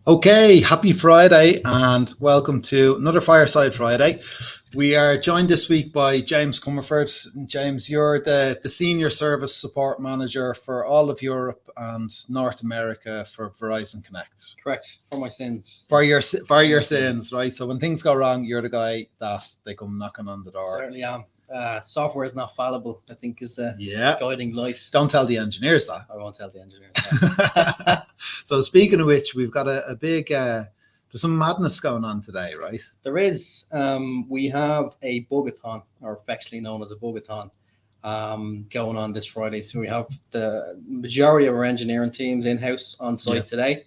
Okay, happy Friday and welcome to another Fireside Friday. We are joined this week by James Comerford. James, you're the Senior Service Support Manager for all of Europe and North America for Verizon Connect. Correct, for my sins. For your sins, right? So when things go wrong, you're the guy that they come knocking on the door. Certainly am. Software is not fallible, I think, is a guiding light. Don't tell the engineers that. I won't tell the engineers that. So speaking of which, we've got a big, there's some madness going on today, right? There is. We have a bug-a-thon, or affectionately known as a bug-a-thon, going on this Friday. So we have the majority of our engineering teams in-house on site today.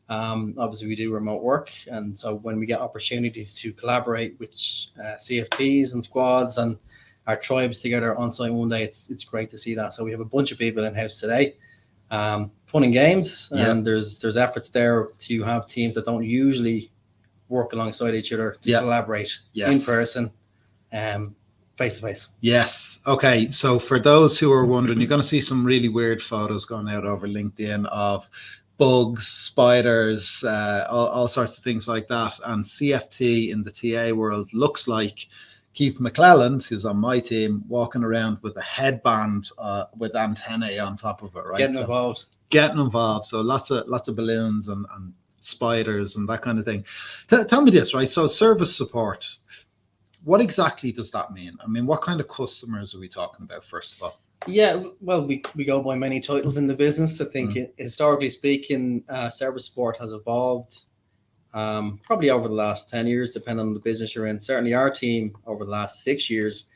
Obviously, we do remote work, and so when we get opportunities to collaborate with CFTs and squads and our tribes together on site one day, it's great to see that. So we have a bunch of people in-house today. Fun and games, and there's efforts there to have teams that don't usually work alongside each other to collaborate in person, face to face. Yes. Okay. So for those who are wondering, you're going to see some really weird photos going out over LinkedIn of bugs, spiders, all sorts of things like that. And CFT in the TA world looks like Keith McClelland, who's on my team, walking around with a headband with antennae on top of it, right? Getting involved. So lots of balloons and spiders and that kind of thing. Tell me this, right? So service support, what exactly does that mean? I mean, what kind of customers are we talking about, first of all? Yeah, well, we go by many titles in the business. I think historically speaking, service support has evolved probably over the last 10 years, depending on the business you're in. Certainly our team over the last 6 years,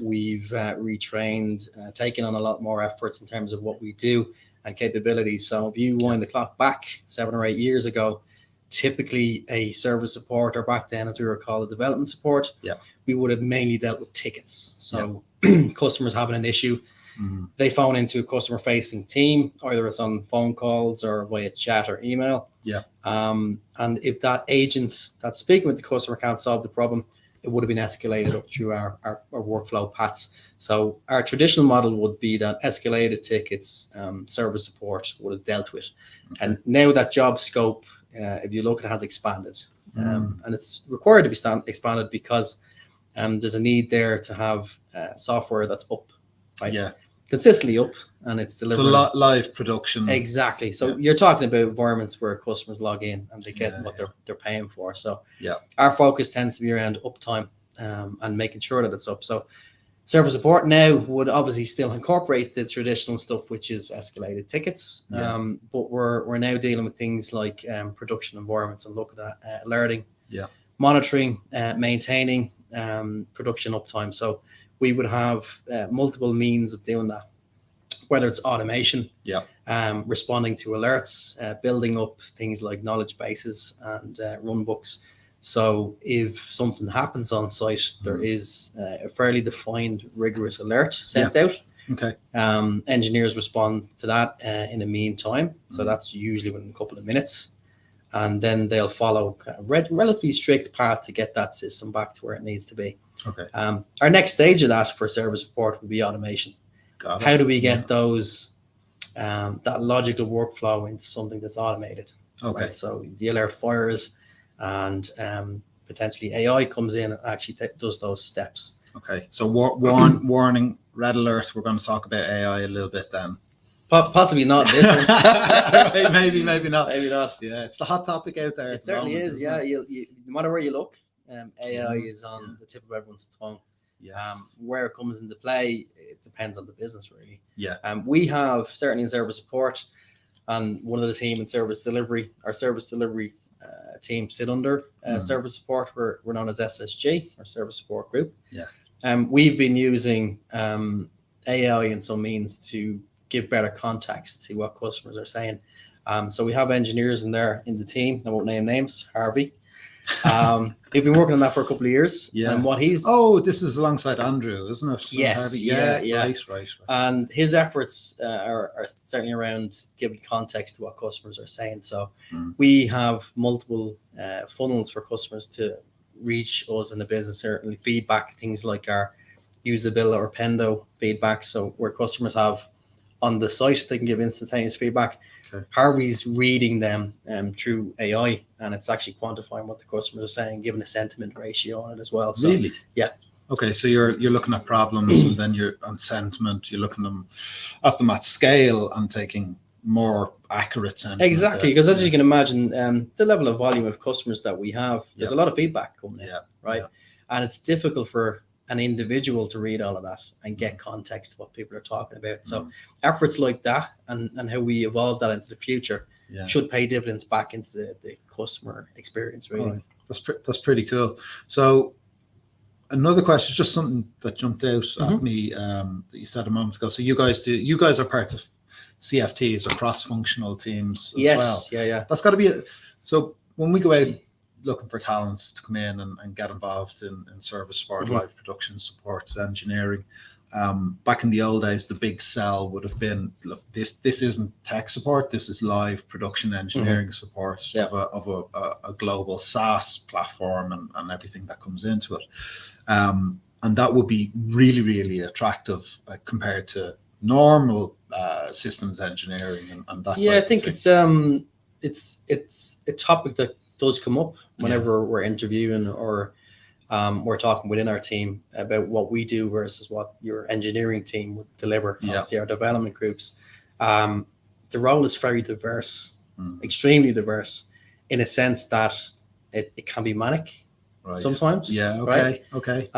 we've retrained, taken on a lot more efforts in terms of what we do and capabilities. So if you wind the clock back 7 or 8 years ago, typically a service support, or back then as we were called, a development support, we would have mainly dealt with tickets. So customers having an issue, they phone into a customer facing team, either it's on phone calls or via chat or email. And if that agent that's speaking with the customer can't solve the problem, it would have been escalated up through our workflow paths. So our traditional model would be that escalated tickets, service support would have dealt with. And now that job scope, if you look, it has expanded. And it's required to be expanded because there's a need there to have software that's up, right? Consistently up, and it's delivering. So live production. Exactly. So you're talking about environments where customers log in and they get what they're paying for. So our focus tends to be around uptime and making sure that it's up. So service support now would obviously still incorporate the traditional stuff, which is escalated tickets. But we're now dealing with things like production environments and looking at alerting, monitoring, maintaining production uptime. So we would have multiple means of doing that, whether it's automation, responding to alerts, building up things like knowledge bases and run books. So if something happens on site, there is a fairly defined, rigorous alert sent out. Engineers respond to that in the meantime. So that's usually within a couple of minutes. And then they'll follow a relatively strict path to get that system back to where it needs to be. Our next stage of that for service support would be automation. How do we get those that logical workflow into something that's automated? Right? So the alert fires, and potentially AI comes in and actually does those steps. So warning, red alert. We're going to talk about AI a little bit then. Possibly not this one. maybe not. Maybe not. Yeah, it's the hot topic out there. It certainly is. Yeah, you, no matter where you look, AI is on the tip of everyone's tongue. Where it comes into play, it depends on the business, really. We have, certainly in service support, and one of the team in service delivery, our service delivery team sit under service support. We're known as SSG, our service support group. We've been using AI in some means to give better context to what customers are saying. So we have engineers in there in the team. I won't name names. Harvey. He's been working on that for a couple of years. And what he's this is alongside Andrew, isn't it? Yes. Harvey? Right. And his efforts are certainly around giving context to what customers are saying. So we have multiple funnels for customers to reach us in the business. Certainly feedback, things like our usability or Pendo feedback. So where customers have on the site. They can give instantaneous feedback. Okay. Harvey's reading them through AI, and it's actually quantifying what the customers are saying, giving a sentiment ratio on it as well. So, really? Yeah. Okay, so you're looking at problems, and then you're on sentiment. You're looking at them at scale and taking more accurate sentiment. Exactly, because as you can imagine, the level of volume of customers that we have, there's a lot of feedback coming in, right? Yeah. And it's difficult for an individual to read all of that and get context of what people are talking about. So efforts like that and how we evolve that into the future should pay dividends back into the customer experience, really. Right. That's pretty cool. So another question, just something that jumped out at me that you said a moment ago. So you guys are part of CFTs or cross-functional teams as well. Yeah. That's got to be so when we go out looking for talents to come in and get involved in service support, live production support, engineering. Back in the old days, the big sell would have been, look, this isn't tech support, this is live production engineering support of a global SaaS platform and everything that comes into it. And that would be really, really attractive compared to normal systems engineering and that. Yeah, I think it's a topic that does come up whenever we're interviewing or we're talking within our team about what we do versus what your engineering team would deliver. Obviously, our development groups. The role is very diverse, extremely diverse, in a sense that it can be manic sometimes. Yeah. Okay. Right? Okay.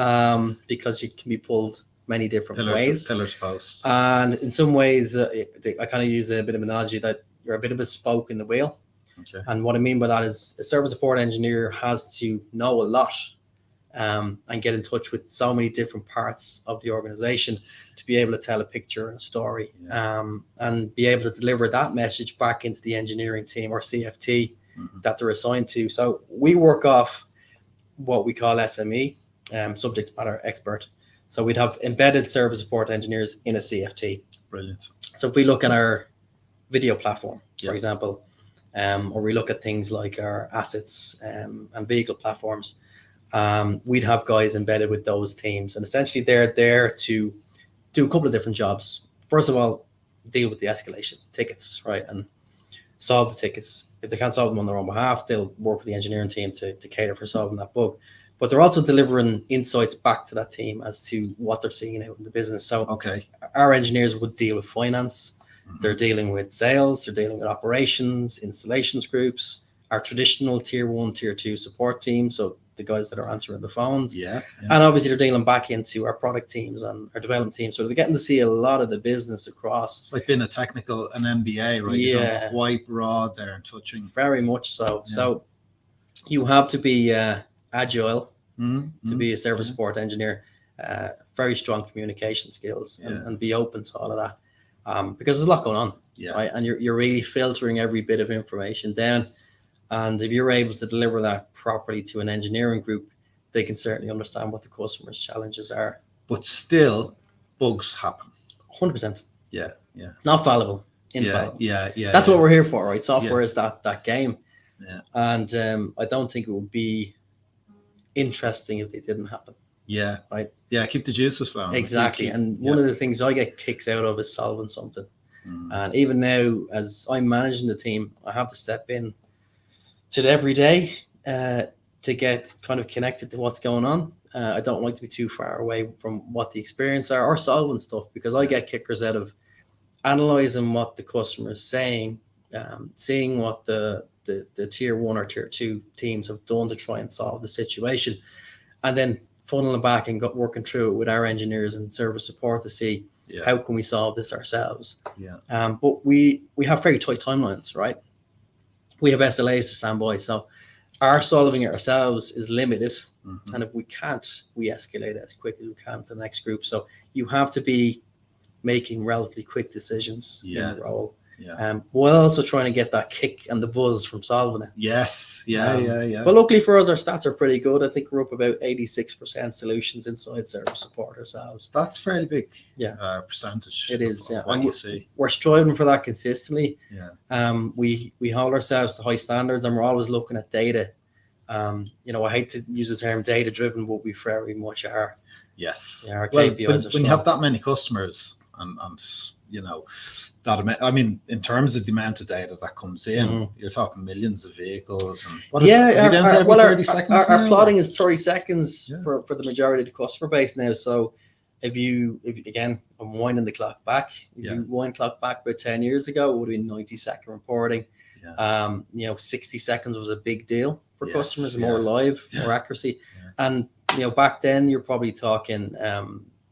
Because you can be pulled many different ways. Pillars posts. And in some ways, I kind of use a bit of an analogy that you're a bit of a spoke in the wheel. Okay. And what I mean by that is a service support engineer has to know a lot and get in touch with so many different parts of the organization to be able to tell a picture and a story and be able to deliver that message back into the engineering team or CFT that they're assigned to. So we work off what we call SME, subject matter expert. So we'd have embedded service support engineers in a CFT. Brilliant. So if we look at our video platform, for example, or we look at things like our assets and vehicle platforms, we'd have guys embedded with those teams. And essentially they're there to do a couple of different jobs. First of all, deal with the escalation tickets, right? And solve the tickets. If they can't solve them on their own behalf, they'll work with the engineering team to cater for solving that bug. But they're also delivering insights back to that team as to what they're seeing out in the business. So our engineers would deal with finance. They're dealing with sales. They're dealing with operations, installations groups, our traditional tier 1, tier 2 support team. So the guys that are answering the phones. And obviously they're dealing back into our product teams and our development teams. So they're getting to see a lot of the business across. It's like being an MBA, right? Yeah. You're quite broad there and touching. Very much so. Yeah. So you have to be agile to be a service support engineer, very strong communication skills and be open to all of that because there's a lot going on, right? And you're really filtering every bit of information down. And if you're able to deliver that properly to an engineering group, they can certainly understand what the customer's challenges are. But still, bugs happen. 100%. Yeah. Not fallible, infallible. Yeah. That's what we're here for, right? Software is that game. Yeah. And I don't think it would be interesting if they didn't happen. Yeah. Right. Yeah. Keep the juices flowing. Exactly. And one of the things I get kicks out of is solving something. And even now, as I'm managing the team, I have to step in to it every day to get kind of connected to what's going on. I don't like to be too far away from what the experience are or solving stuff because I get kickers out of analyzing what the customer is saying, seeing what the tier 1 or tier 2 teams have done to try and solve the situation, and then funneling back and working through it with our engineers and service support to see how can we solve this ourselves. But we have very tight timelines, right? We have SLAs to stand by, so our solving it ourselves is limited. And if we can't, we escalate it as quick as we can to the next group. So you have to be making relatively quick decisions in the role. While also trying to get that kick and the buzz from solving it. Yes. But luckily for us, our stats are pretty good. I think we're up about 86% solutions inside service support ourselves. That's fairly big percentage. It is, of what you see. We're striving for that consistently. We hold ourselves to high standards and we're always looking at data. I hate to use the term data driven, but we very much are. Yes. Our KPIs are when you have that many customers and that I mean, in terms of the amount of data that comes in, you're talking millions of vehicles. And what is every 30 seconds our plotting is 30 seconds for the majority of the customer base now. So if you again, I'm winding the clock back. If you wind clock back about 10 years ago, it would have been 90-second reporting. 60 seconds was a big deal for customers, more live, more accuracy. And back then you're probably talking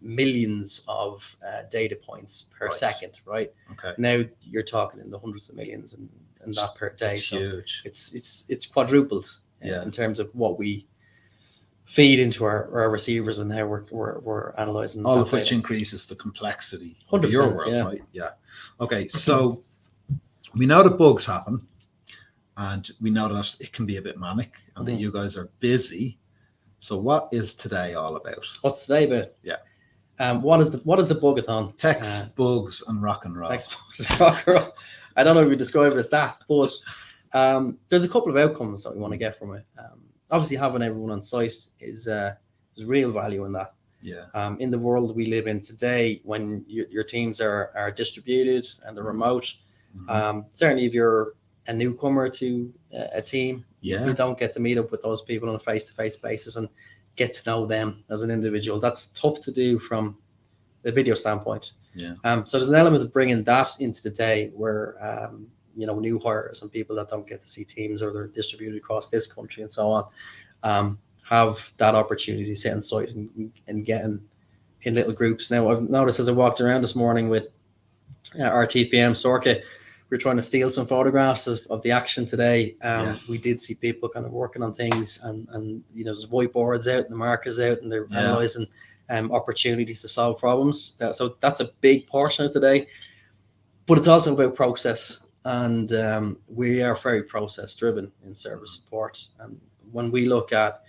millions of data points per second, right? Okay. Now you're talking in the hundreds of millions and that per day. It's huge. It's quadrupled in terms of what we feed into our receivers and how we're analyzing. All of which increases the complexity 100%, of your world, right? Yeah. Okay, so we know that bugs happen, and we know that it can be a bit manic, and that you guys are busy. So what is today all about? What's today about? Yeah. What is the bug-a-thon? Text, bugs, and rock and roll. Text, bugs, and rock and roll. I don't know if we describe it as that, but there's a couple of outcomes that we want to get from it. Obviously, having everyone on site is real value in that. Yeah. In the world we live in today, when your teams are distributed and they're remote, certainly if you're a newcomer to a team, you don't get to meet up with those people on a face-to-face basis and get to know them as an individual. That's tough to do from the video standpoint. Yeah. So there's an element of bringing that into the day where new hires and people that don't get to see teams, or they're distributed across this country and so on, have that opportunity to sit on site and get in little groups. Now, I've noticed as I walked around this morning with our TPM Sorka, we're trying to steal some photographs of the action today. We did see people kind of working on things, and there's whiteboards out and the markers out, and they're analysing opportunities to solve problems. So that's a big portion of today. But it's also about process, and we are very process driven in service support. And when we look at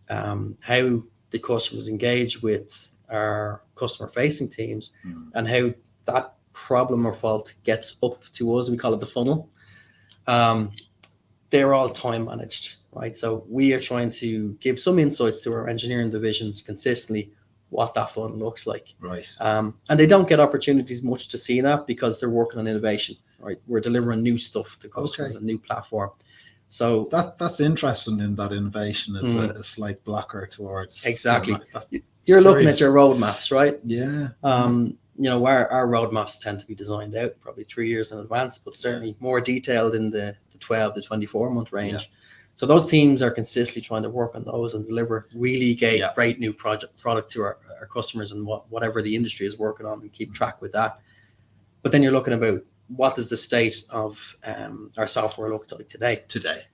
how the customers engage with our customer facing teams and how that problem or fault gets up to us, we call it the funnel, they're all time managed, right? So we are trying to give some insights to our engineering divisions consistently what that funnel looks like, right? And they don't get opportunities much to see that because they're working on innovation, right? We're delivering new stuff to customers, a new platform. So that's interesting. In that innovation is a slight blocker towards exactly. You're looking at your roadmaps, right? Yeah. Our roadmaps tend to be designed out probably 3 years in advance, but certainly more detailed in the 12 to 24 month range. Yeah. So those teams are consistently trying to work on those and deliver really great new product to our customers and whatever the industry is working on, and keep track with that. But then you're looking about what does the state of our software look like today?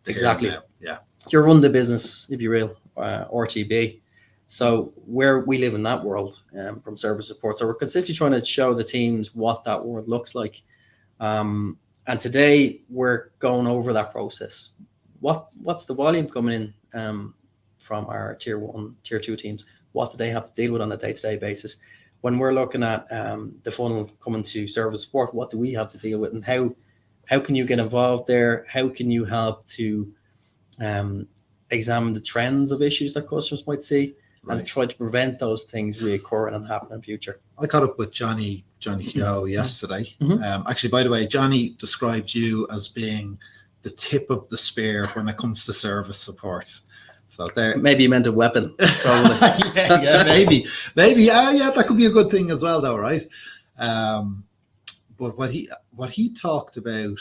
Exactly. Yeah. You run the business, if you will, RTB. So where we live in that world from service support. So we're consistently trying to show the teams what that world looks like. And today we're going over that process. What's the volume coming in from our tier 1, tier 2 teams? What do they have to deal with on a day-to-day basis? When we're looking at the funnel coming to service support, what do we have to deal with, and how can you get involved there? How can you help to examine the trends of issues that customers might see, and try to prevent those things reoccurring and happening in future? I caught up with Johnny Keogh yesterday. Actually, by the way, Johnny described you as being the tip of the spear when it comes to service support. So there, maybe you meant a weapon. Probably. maybe. Yeah, that could be a good thing as well, though, right? But what he talked about,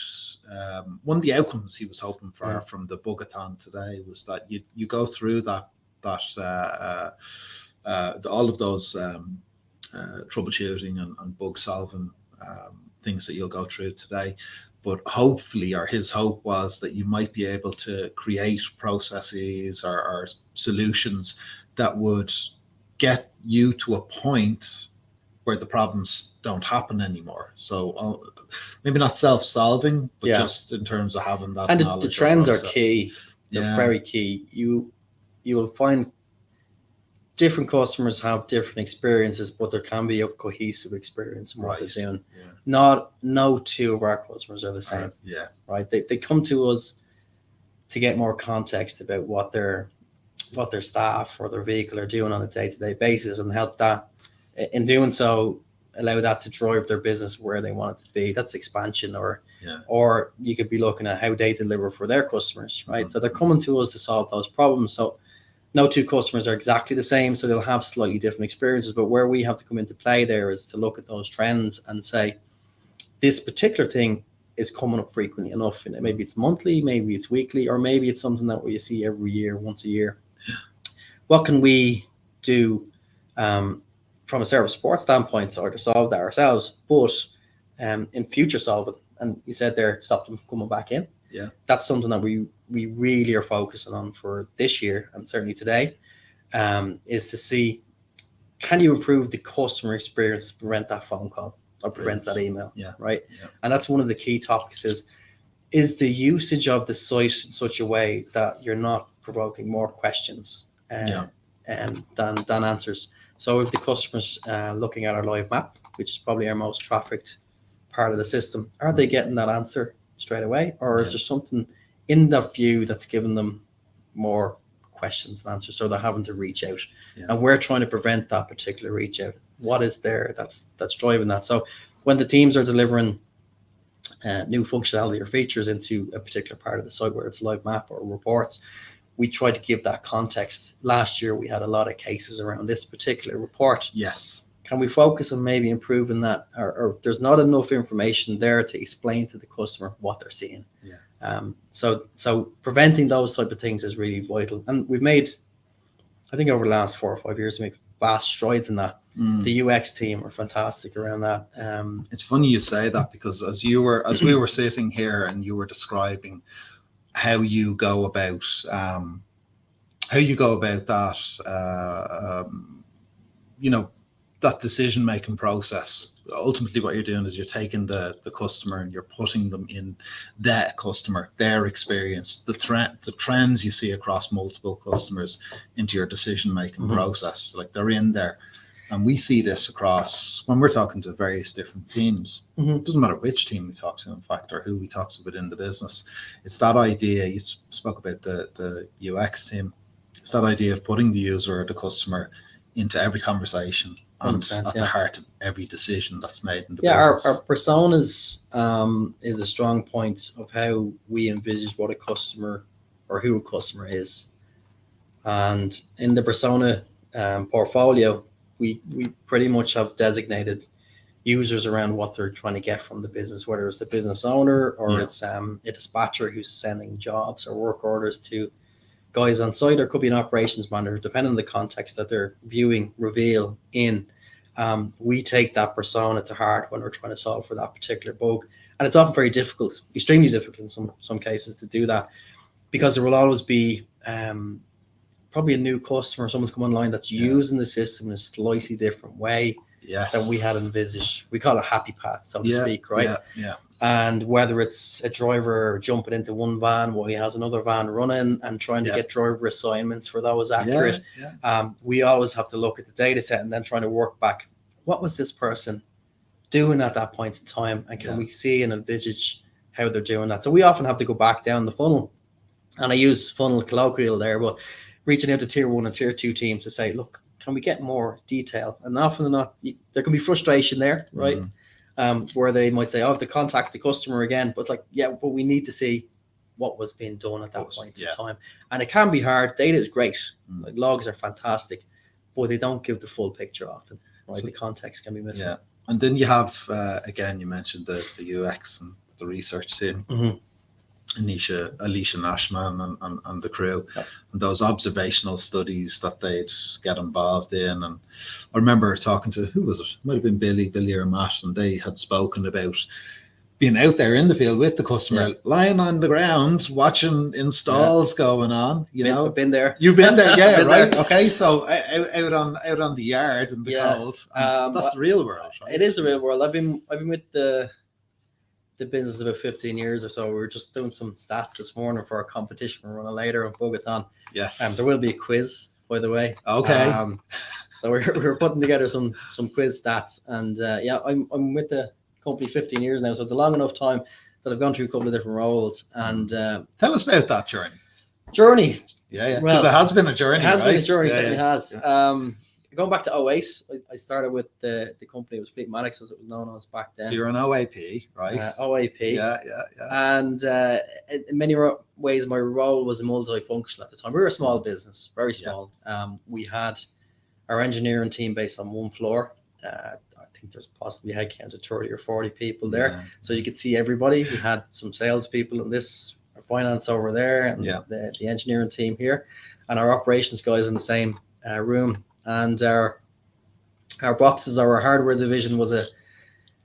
one of the outcomes he was hoping for from the bug-a-thon today was that you go through that all of those troubleshooting and bug solving things that you'll go through today. But hopefully, or his hope was that you might be able to create processes or solutions that would get you to a point where the problems don't happen anymore. So maybe not self-solving, but just in terms of having that knowledge. And the trends are key. They're very key. You will find different customers have different experiences, but there can be a cohesive experience in what they're doing. No two of our customers are the same. Right. They come to us to get more context about what their staff or their vehicle are doing on a day-to-day basis, and help that. In doing so, allow that to drive their business where they want it to be. That's expansion, or you could be looking at how they deliver for their customers, right? So they're coming to us to solve those problems. So no two customers are exactly the same, so they'll have slightly different experiences. But where we have to come into play there is to look at those trends and say, this particular thing is coming up frequently enough. Maybe it's monthly, maybe it's weekly, or maybe it's something that we see every year, once a year. What can we do from a service support standpoint to solve that ourselves, but in future solving? And you said there, stop them coming back in. Yeah, that's something that we really are focusing on for this year, and certainly today, is to see, can you improve the customer experience to prevent that phone call or prevent that email? Right. And that's one of the key topics is the usage of the site in such a way that you're not provoking more questions than answers. So if the customer's looking at our live map, which is probably our most trafficked part of the system, are they getting that answer straight away, or is there something in that view that's giving them more questions than answers, so they're having to reach out? And we're trying to prevent that particular reach out. What is there that's driving that? So when the teams are delivering new functionality or features into a particular part of the site, whether it's live map or reports, we try to give that context. Last year we had a lot of cases around this particular report. Can we focus on maybe improving that, or there's not enough information there to explain to the customer what they're seeing? So preventing those type of things is really vital. And we've made, I think over the last 4 or 5 years, we make vast strides in that. The UX team are fantastic around that. It's funny you say that, because as we were sitting here and you were describing how you go about that, that decision-making process. Ultimately what you're doing is you're taking the customer and you're putting them in that customer, their experience, the trends you see across multiple customers into your decision-making process. Like, they're in there. And we see this across when we're talking to various different teams. It doesn't matter which team we talk to, in fact, or who we talk to within the business. It's that idea, you spoke about the UX team. It's that idea of putting the user or the customer into every conversation and at the heart of every decision that's made in the business. Our personas is a strong point of how we envisage what a customer or who a customer is. And in the persona portfolio, we pretty much have designated users around what they're trying to get from the business, whether it's the business owner or it's a dispatcher who's sending jobs or work orders to guys on site, or could be an operations manager, depending on the context that they're viewing Reveal in. We take that persona to heart when we're trying to solve for that particular bug. And it's often very difficult, extremely difficult in some cases to do that, because there will always be probably a new customer, someone's come online that's using the system in a slightly different way than we had envisaged. We call it happy path, so to speak, right? And whether it's a driver jumping into one van while he has another van running and trying to get driver assignments for those accurate, we always have to look at the data set and then trying to work back, what was this person doing at that point in time, and can we see and envisage how they're doing that? So we often have to go back down the funnel, and I use funnel colloquial there, but reaching out to tier 1 and tier 2 teams to say, look, can we get more detail? And often not, there can be frustration there, right? Where they might say, I have to contact the customer again, but it's like, but we need to see what was being done at that point in time. And it can be hard. Data is great. Like, logs are fantastic, but they don't give the full picture often, right? So the context can be missing. And then you have, again, you mentioned the UX and the research team. Alicia Nashman and the crew, and those observational studies that they'd get involved in. And I remember talking to, who was it? Might have been Billy or Matt, and they had spoken about being out there in the field with the customer, lying on the ground, watching installs going on. I've been there. You've been there, right? There. Okay, so out on the yard in the cold. That's the real world, right? It is the real world. I've been with the business about 15 years or so. We were just doing some stats this morning for our competition we're running later on bug-a-thon. There will be a quiz, by the way. So we're putting together some quiz stats, and I'm with the company 15 years now, so it's a long enough time that I've gone through a couple of different roles. And tell us about that journey. Because because it has been a journey. It has been a journey. Certainly has. going back to 08, I started with the company. It was Fleetmatics, as it was known as back then. So you're an OAP, right? OAP. Yeah. And in many ways, my role was multifunctional at the time. We were a small business, very small. We had our engineering team based on one floor. I think there's possibly a headcount of 30 or 40 people there. So you could see everybody. We had some salespeople in this, our finance over there, and the engineering team here, and our operations guys in the same room. And our boxes, our hardware division was a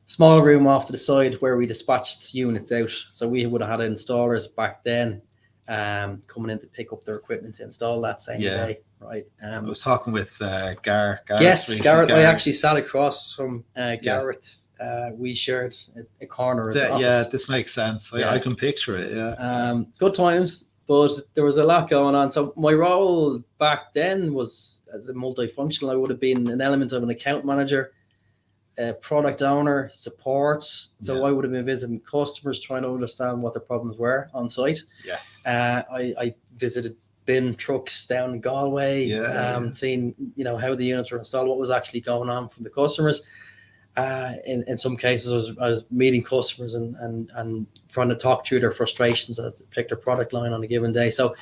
small room off to the side where we dispatched units out. So we would have had installers back then coming in to pick up their equipment to install that same day, right? I was talking with Gareth. Yes, Gareth. I actually sat across from Gareth. We shared a corner of the office. Yeah, this makes sense. I can picture it, good times, but there was a lot going on. So my role back then was as a multifunctional. I would have been an element of an account manager, product owner, support. So I would have been visiting customers, trying to understand what their problems were on site. Yes. I visited bin trucks down in Galway, seeing how the units were installed, what was actually going on from the customers. In some cases, I was meeting customers and trying to talk through their frustrations at a particular product line on a given day. So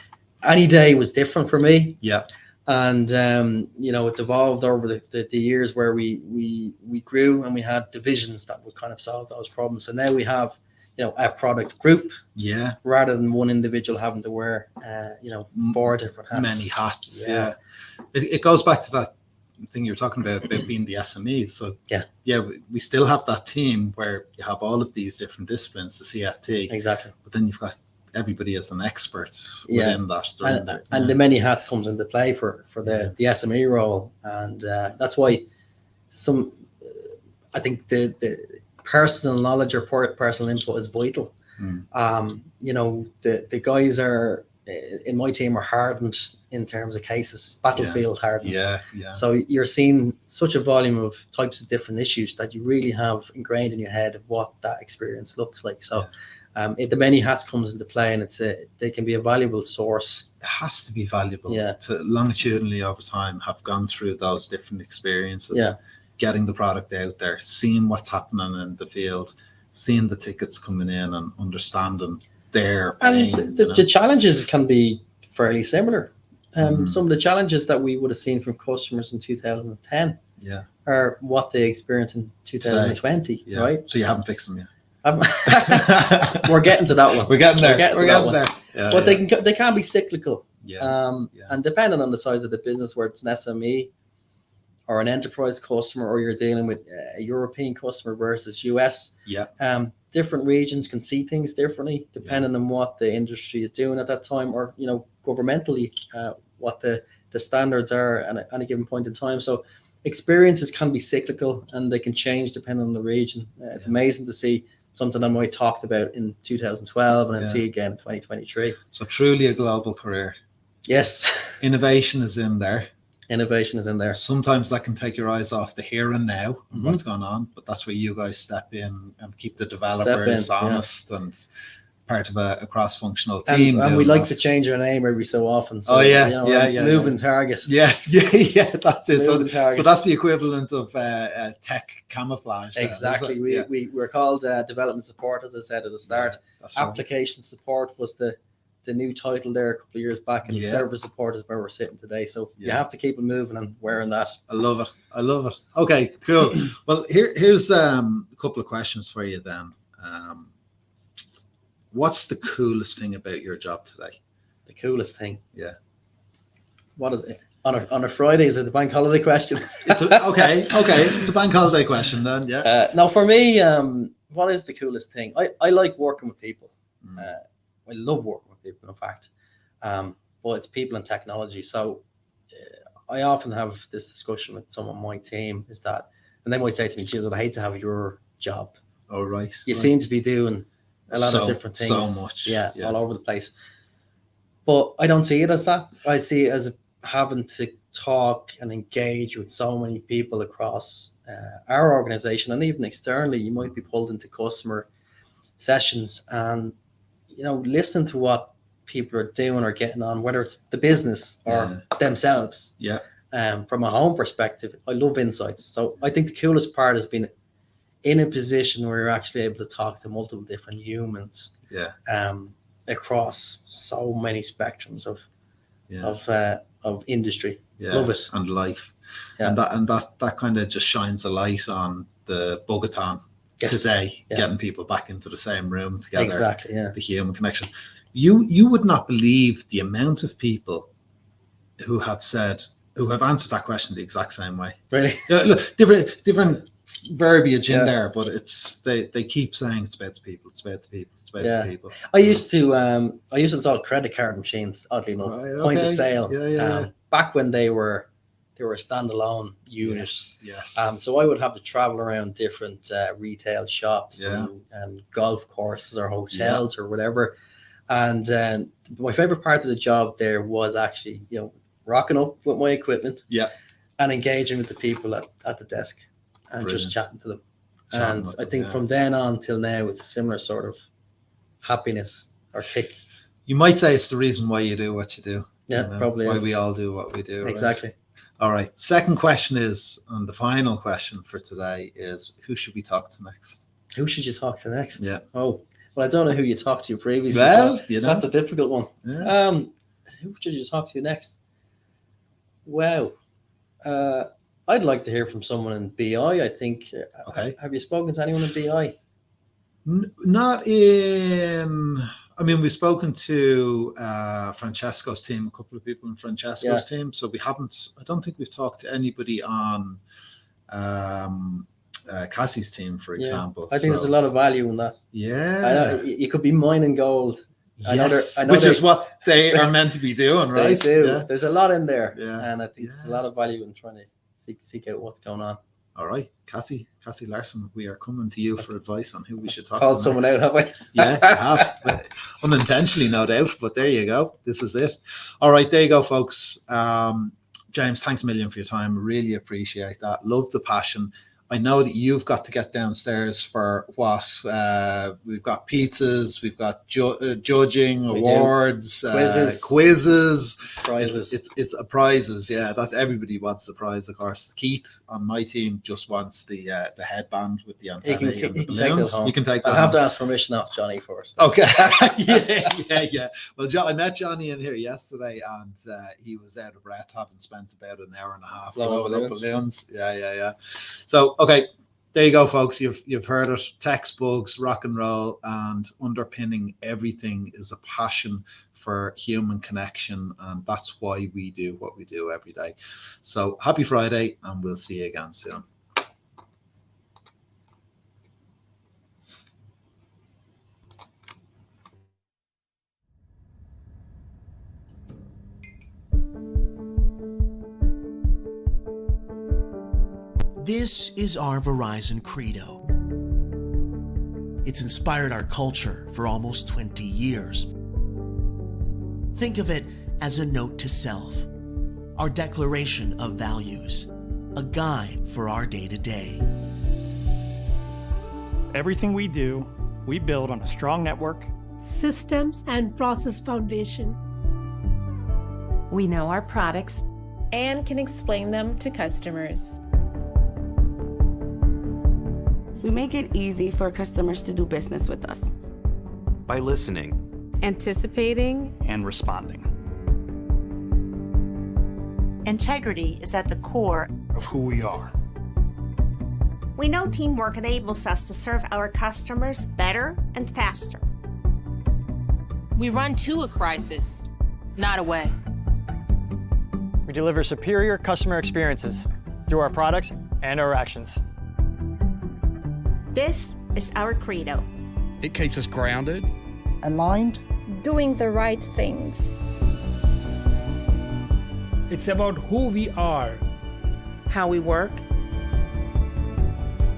any day was different for me. Yeah. And it's evolved over the years where we grew and we had divisions that would kind of solve those problems. So now we have a product group, rather than one individual having to wear 4 different hats. Many hats. Yeah. It goes back to that thing you're talking about being the SMEs. So we still have that team where you have all of these different disciplines, the CFT. Exactly. But then you've got everybody as an expert within that. And the many hats comes into play for the SME role. And that's why I think the personal knowledge or personal input is vital. The guys are in my team are hardened in terms of cases, battlefield hardened. So you're seeing such a volume of types of different issues that you really have ingrained in your head of what that experience looks like. So the many hats comes into play, and they can be a valuable source. It has to be valuable to longitudinally over time have gone through those different experiences, getting the product out there, seeing what's happening in the field, seeing the tickets coming in and understanding their pain. And the challenges can be fairly similar. Some of the challenges that we would have seen from customers in 2010 are what they experienced in 2020, right? So you haven't fixed them yet. We're getting to that one. We're getting there. We're getting there. But they can be cyclical. And depending on the size of the business, where it's an SME or an enterprise customer, or you're dealing with a European customer versus US, different regions can see things differently depending on what the industry is doing at that time, or governmentally what the standards are at any given point in time. So experiences can be cyclical and they can change depending on the region. It's amazing to see something I might talked about in 2012 and then see again in 2023. So truly a global career. Yes. Innovation is in there. Innovation is in there. Sometimes that can take your eyes off the here and now and what's going on, but that's where you guys step in and keep the developers honest and part of a cross-functional team. And we like to change our name every so often. So, moving target. Yes, that's it. So that's the equivalent of tech camouflage. Exactly. We're called development support, as I said at the start. Application support was the new title there a couple of years back, and service support is where we're sitting today. So you have to keep it moving and wearing that. I love it. Okay, cool. Well, here's a couple of questions for you then. What's the coolest thing about your job today? The coolest thing? Yeah. What is it? On a Friday, is it the bank holiday question? Okay. It's a bank holiday question then, no, for me, what is the coolest thing? I like working with people. I love working with people, in fact. But it's people and technology. So I often have this discussion with some of my team, is that, and they might say to me, geez, I'd hate to have your job. Oh, right. You seem to be doing a lot of different things. So much. All over the place. But I don't see it as that. I see it as having to talk and engage with so many people across our organization, and even externally. You might be pulled into customer sessions and listen to what people are doing or getting on, whether it's the business or themselves. From a home perspective, I love insights. So I think the coolest part has been in a position where you're actually able to talk to multiple different humans across so many spectrums of industry. Love it. And life. And that kind of just shines a light on the bug-a-thon today, getting people back into the same room together. Exactly, the human connection. You would not believe the amount of people who have answered that question the exact same way. Really? Look, different verbiage in there, but it's they keep saying it's about the people, it's about the people, it's about the people. I used to install credit card machines, oddly enough, point of sale. Back when they were a standalone unit. Yes. So I would have to travel around different retail shops and golf courses or hotels or whatever. And my favorite part of the job there was actually, rocking up with my equipment and engaging with the people at the desk and just chatting to them. And I think from then on till now, it's a similar sort of happiness or kick. You might say it's the reason why you do what you do. Yeah, probably why is. We all do what we do. Exactly. Right? All right. Second question is, and the final question for today is, who should we talk to next? Who should you talk to next? Yeah. Oh, well, I don't know who you talked to previously. Well, so that's a difficult one. Yeah. Who should you talk to next? Wow. I'd like to hear from someone in BI, I think. Okay. Have you spoken to anyone in BI? Not in... I mean, we've spoken to Francesco's team, a couple of people in Francesco's team. So I don't think we've talked to anybody on Cassie's team, for example. I think there's a lot of value in that. Yeah. You could be mining gold. Yes, which is what they are meant to be doing, right? They do. Yeah. There's a lot in there. Yeah. And I think there's a lot of value in trying to seek out what's going on. All right, Cassie Larson, we are coming to you for advice on who we should talk to. Called someone out, have I? Yeah, you have. Unintentionally, no doubt, but there you go. This is it. All right, there you go, folks. James, thanks a million for your time. Really appreciate that. Love the passion. I know that you've got to get downstairs for what? We've got pizzas, we've got judging, awards, quizzes, prizes. It's a prizes. Yeah, that's everybody wants the prize, of course. Keith on my team just wants the headband with the antennae and the balloons. You can take that. I'll have to ask permission off Johnny first. Okay. yeah. Well, I met Johnny in here yesterday, and he was out of breath, having spent about an hour and a half blowing up balloons. Yeah. So. Okay, there you go, folks. You've heard it. Text, bugs, rock and roll, and underpinning everything is a passion for human connection, and that's why we do what we do every day. So happy Friday, and we'll see you again soon. This is our Verizon credo. It's inspired our culture for almost 20 years. Think of it as a note to self, our declaration of values, a guide for our day-to-day. Everything we do, we build on a strong network, systems, and process foundation. We know our products and can explain them to customers. We make it easy for customers to do business with us. By listening, anticipating, and responding. Integrity is at the core of who we are. We know teamwork enables us to serve our customers better and faster. We run to a crisis, not away. We deliver superior customer experiences through our products and our actions. This is our credo. It keeps us grounded, aligned, doing the right things. It's about who we are, how we work,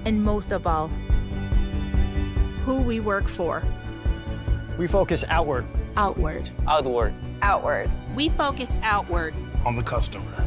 and most of all, who we work for. We focus outward. Outward. Outward. Outward. We focus outward. On the customer.